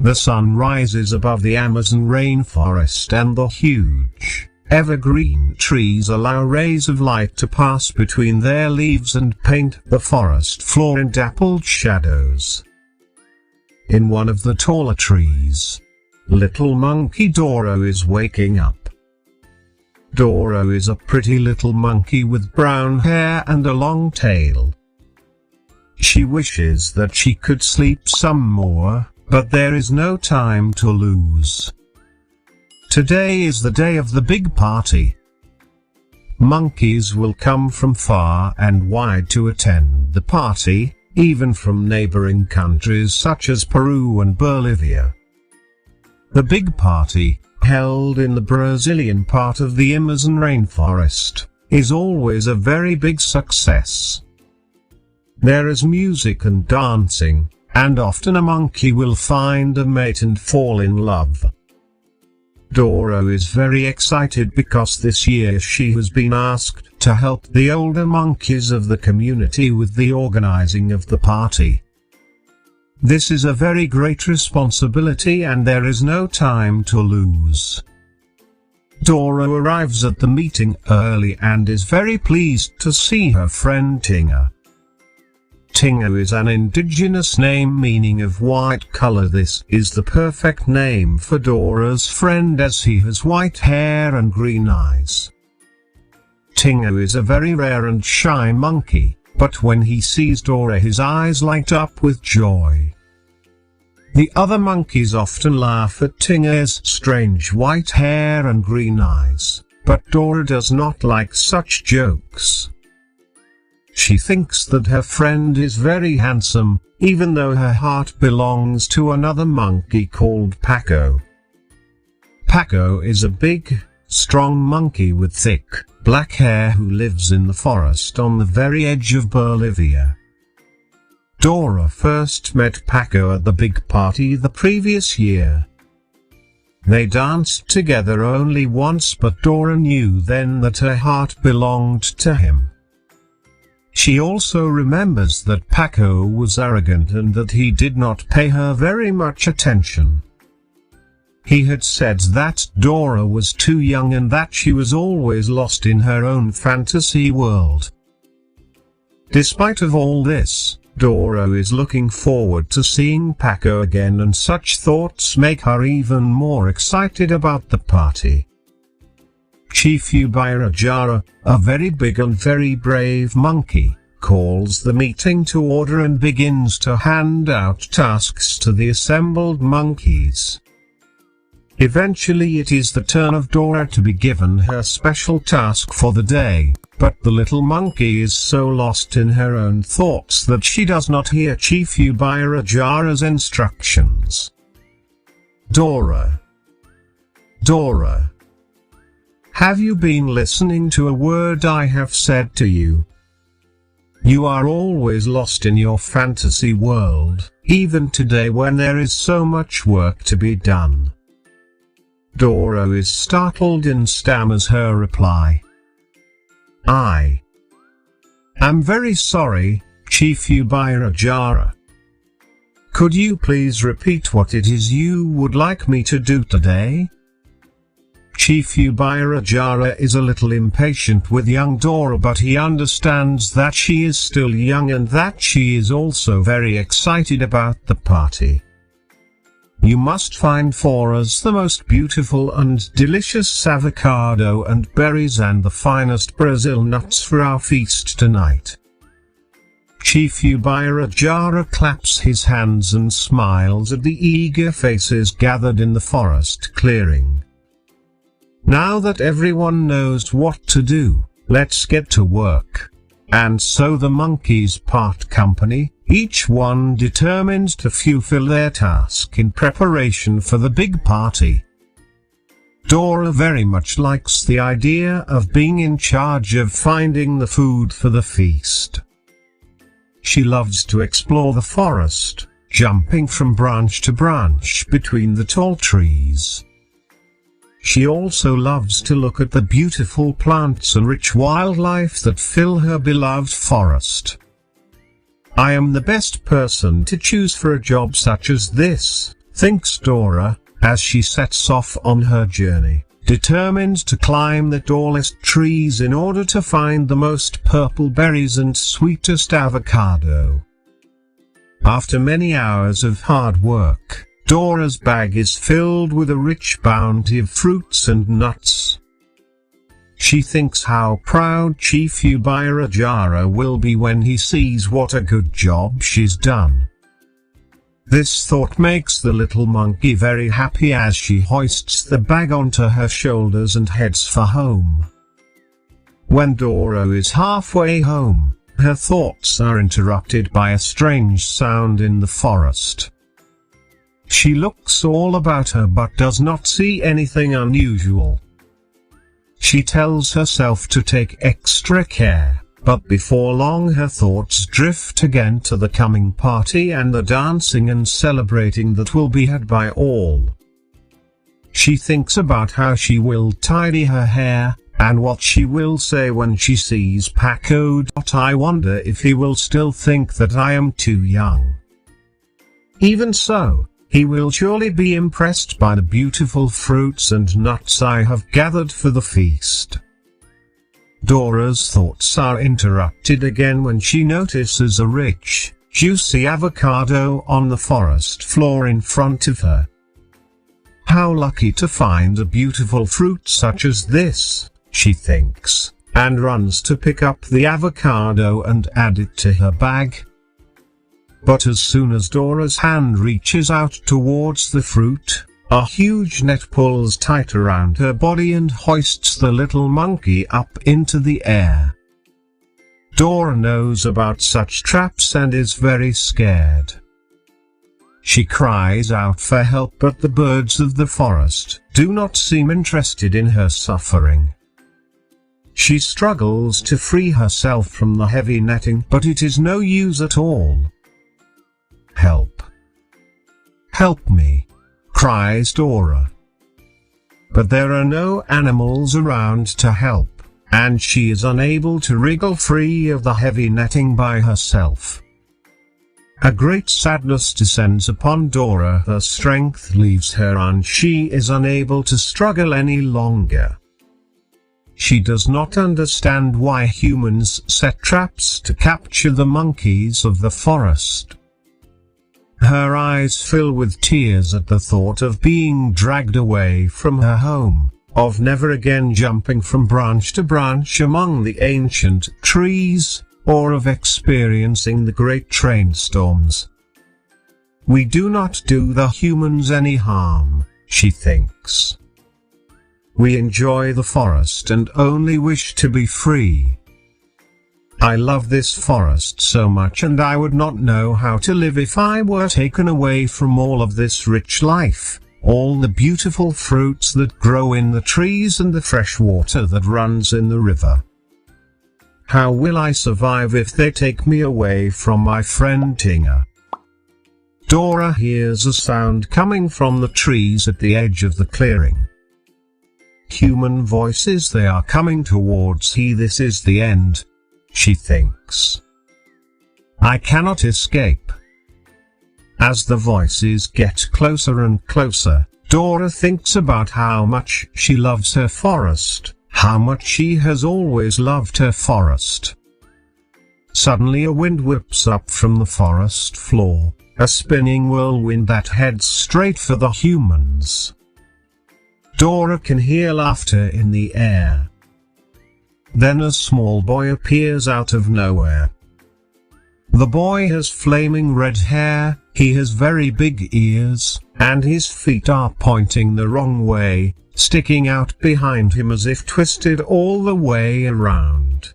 The sun rises above the Amazon rainforest, and the huge, evergreen trees allow rays of light to pass between their leaves and paint the forest floor in dappled shadows. In one of the taller trees, little monkey Doro is waking up. Doro is a pretty little monkey with brown hair and a long tail. She wishes that she could sleep some more, but there is no time to lose. Today is the day of the big party. Monkeys will come from far and wide to attend the party, even from neighboring countries such as Peru and Bolivia. The big party, held in the Brazilian part of the Amazon rainforest, is always a very big success. There is music and dancing, and often a monkey will find a mate and fall in love. Doro is very excited because this year she has been asked to help the older monkeys of the community with the organizing of the party. This is a very great responsibility and there is no time to lose. Doro arrives at the meeting early and is very pleased to see her friend Tinga. Tinga is an indigenous name meaning of white color. This is the perfect name for Doro's friend as he has white hair and green eyes. Tinga is a very rare and shy monkey, but when he sees Doro his eyes light up with joy. The other monkeys often laugh at Tinga's strange white hair and green eyes, but Doro does not like such jokes. She thinks that her friend is very handsome, even though her heart belongs to another monkey called Paco. Paco is a big, strong monkey with thick, black hair who lives in the forest on the very edge of Bolivia. Doro first met Paco at the big party the previous year. They danced together only once, but Doro knew then that her heart belonged to him. She also remembers that Paco was arrogant and that he did not pay her very much attention. He had said that Doro was too young and that she was always lost in her own fantasy world. Despite of all this, Doro is looking forward to seeing Paco again, and such thoughts make her even more excited about the party. Chief Ubirajara, a very big and very brave monkey, calls the meeting to order and begins to hand out tasks to the assembled monkeys. Eventually it is the turn of Doro to be given her special task for the day, but the little monkey is so lost in her own thoughts that she does not hear Chief Ubirajara's instructions. Doro. Doro. Have you been listening to a word I have said to you? You are always lost in your fantasy world, even today when there is so much work to be done. Doro is startled and stammers her reply. I am very sorry, Chief Ubirajara. Could you please repeat what it is you would like me to do today? Chief Ubirajara is a little impatient with young Doro, but he understands that she is still young and that she is also very excited about the party. You must find for us the most beautiful and delicious avocado and berries and the finest Brazil nuts for our feast tonight. Chief Ubirajara claps his hands and smiles at the eager faces gathered in the forest clearing. Now that everyone knows what to do, let's get to work. And so the monkeys part company, each one determined to fulfill their task in preparation for the big party. Doro very much likes the idea of being in charge of finding the food for the feast. She loves to explore the forest, jumping from branch to branch between the tall trees. She also loves to look at the beautiful plants and rich wildlife that fill her beloved forest. I am the best person to choose for a job such as this, thinks Dora, as she sets off on her journey, determined to climb the tallest trees in order to find the most purple berries and sweetest avocado. After many hours of hard work, Dora's bag is filled with a rich bounty of fruits and nuts. She thinks how proud Chief Ubairajara will be when he sees what a good job she's done. This thought makes the little monkey very happy as she hoists the bag onto her shoulders and heads for home. When Dora is halfway home, her thoughts are interrupted by a strange sound in the forest. She looks all about her but does not see anything unusual. She tells herself to take extra care, but before long her thoughts drift again to the coming party and the dancing and celebrating that will be had by all. She thinks about how she will tidy her hair, and what she will say when she sees Paco. I wonder if he will still think that I am too young. Even so, he will surely be impressed by the beautiful fruits and nuts I have gathered for the feast. Dora's thoughts are interrupted again when she notices a rich, juicy avocado on the forest floor in front of her. How lucky to find a beautiful fruit such as this, she thinks, and runs to pick up the avocado and add it to her bag. But as soon as Dora's hand reaches out towards the fruit, a huge net pulls tight around her body and hoists the little monkey up into the air. Dora knows about such traps and is very scared. She cries out for help, but the birds of the forest do not seem interested in her suffering. She struggles to free herself from the heavy netting, but it is no use at all. "Help! Help me!" cries Dora. But there are no animals around to help, and she is unable to wriggle free of the heavy netting by herself. A great sadness descends upon Dora. Her strength leaves her and she is unable to struggle any longer. She does not understand why humans set traps to capture the monkeys of the forest. Her eyes fill with tears at the thought of being dragged away from her home, of never again jumping from branch to branch among the ancient trees, or of experiencing the great train storms. We do not do the humans any harm, she thinks. We enjoy the forest and only wish to be free. I love this forest so much, and I would not know how to live if I were taken away from all of this rich life, all the beautiful fruits that grow in the trees and the fresh water that runs in the river. How will I survive if they take me away from my friend Tinga? Dora hears a sound coming from the trees at the edge of the clearing. Human voices, they are coming towards he. This is the end, she thinks. I cannot escape. As the voices get closer and closer, Dora thinks about how much she loves her forest, how much she has always loved her forest. Suddenly a wind whips up from the forest floor, a spinning whirlwind that heads straight for the humans. Dora can hear laughter in the air. Then a small boy appears out of nowhere. The boy has flaming red hair, he has very big ears, and his feet are pointing the wrong way, sticking out behind him as if twisted all the way around.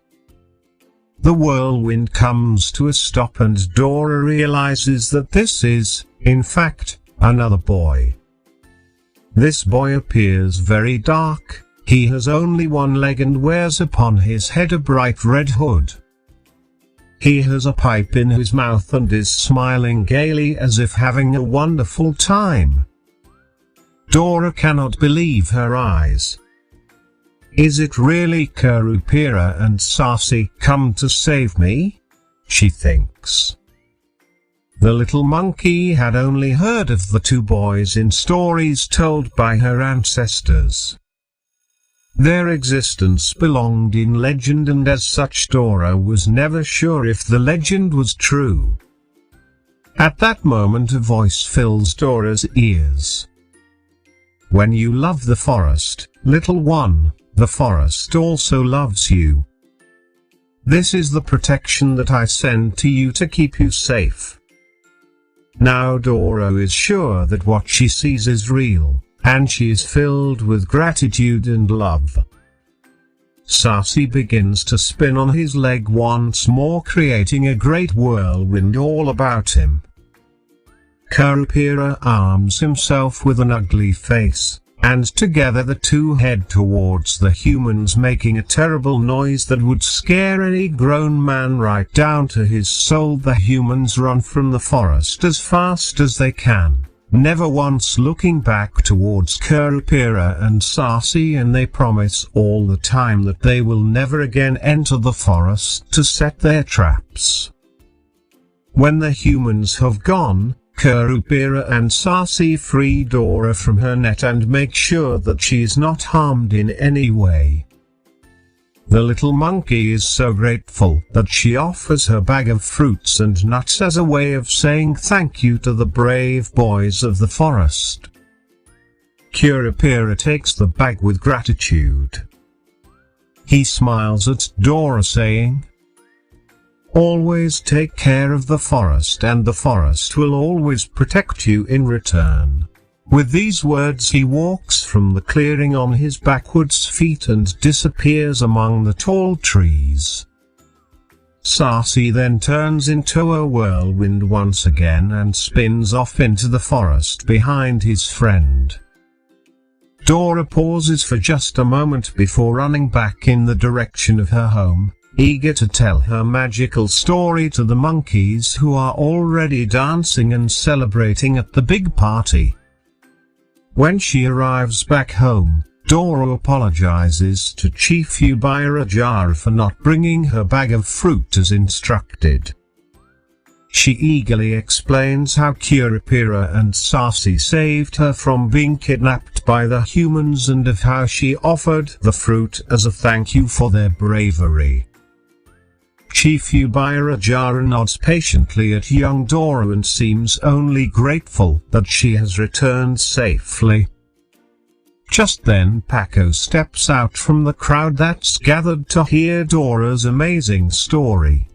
The whirlwind comes to a stop and Dora realizes that this is, in fact, another boy. This boy appears very dark, he has only one leg and wears upon his head a bright red hood. He has a pipe in his mouth and is smiling gaily as if having a wonderful time. Dora cannot believe her eyes. Is it really Kurupira and Sasi come to save me? She thinks. The little monkey had only heard of the two boys in stories told by her ancestors. Their existence belonged in legend, and as such Dora was never sure if the legend was true. At that moment a voice fills Dora's ears. When you love the forest, little one, the forest also loves you. This is the protection that I send to you to keep you safe. Now Dora is sure that what she sees is real, and she is filled with gratitude and love. Sassy begins to spin on his leg once more, creating a great whirlwind all about him. Curupira arms himself with an ugly face, and together the two head towards the humans, making a terrible noise that would scare any grown man right down to his soul. The humans run from the forest as fast as they can, never once looking back towards Curupira and Sassy, and they promise all the time that they will never again enter the forest to set their traps. When the humans have gone, Curupira and Sassy free Dora from her net and make sure that she is not harmed in any way. The little monkey is so grateful that she offers her bag of fruits and nuts as a way of saying thank you to the brave boys of the forest. Curupira takes the bag with gratitude. He smiles at Dora, saying, "Always take care of the forest, and the forest will always protect you in return." With these words he walks from the clearing on his backwards feet and disappears among the tall trees. Sassy then turns into a whirlwind once again and spins off into the forest behind his friend. Dora pauses for just a moment before running back in the direction of her home, eager to tell her magical story to the monkeys, who are already dancing and celebrating at the big party. When she arrives back home, Dora apologizes to Chief Ubirajara for not bringing her bag of fruit as instructed. She eagerly explains how Curupira and Sassy saved her from being kidnapped by the humans, and of how she offered the fruit as a thank you for their bravery. Chief Ubirajara nods patiently at young Dora and seems only grateful that she has returned safely. Just then Paco steps out from the crowd that's gathered to hear Dora's amazing story.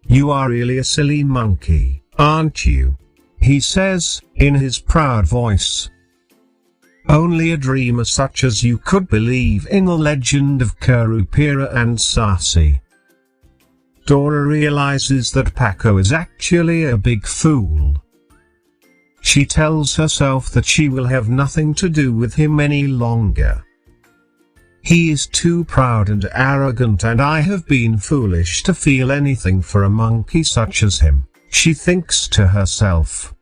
"You are really a silly monkey, aren't you?" he says, in his proud voice. "Only a dreamer such as you could believe in the legend of Curupira and Sassy." Dora realizes that Paco is actually a big fool. She tells herself that she will have nothing to do with him any longer. "He is too proud and arrogant, and I have been foolish to feel anything for a monkey such as him," she thinks to herself.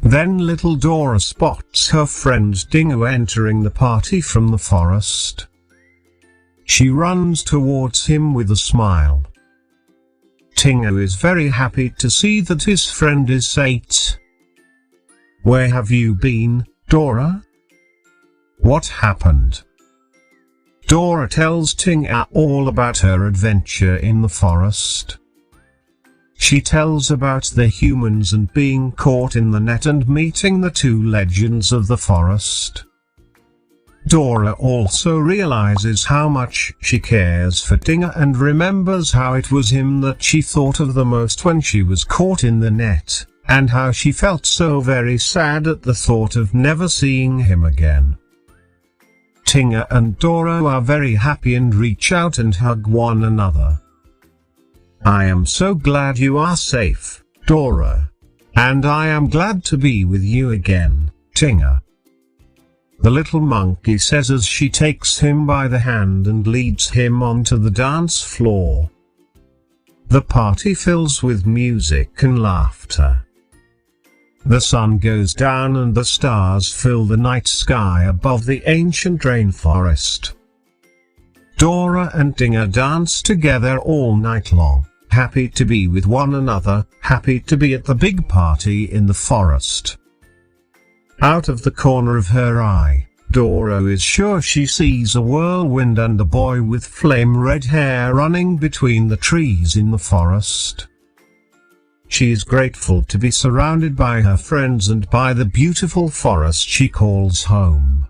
Then little Dora spots her friend Dingo entering the party from the forest. She runs towards him with a smile. Dingo is very happy to see that his friend is safe. "Where have you been, Dora? What happened?" Dora tells Dingo all about her adventure in the forest. She tells about the humans and being caught in the net and meeting the two legends of the forest. Dora also realizes how much she cares for Dingo and remembers how it was him that she thought of the most when she was caught in the net, and how she felt so very sad at the thought of never seeing him again. Dingo and Dora are very happy and reach out and hug one another. "I am so glad you are safe, Dora. And I am glad to be with you again, Dingo," the little monkey says as she takes him by the hand and leads him onto the dance floor. The party fills with music and laughter. The sun goes down and the stars fill the night sky above the ancient rainforest. Dora and Dingo dance together all night long, happy to be with one another, happy to be at the big party in the forest. Out of the corner of her eye, Doro is sure she sees a whirlwind and a boy with flame-red hair running between the trees in the forest. She is grateful to be surrounded by her friends and by the beautiful forest she calls home.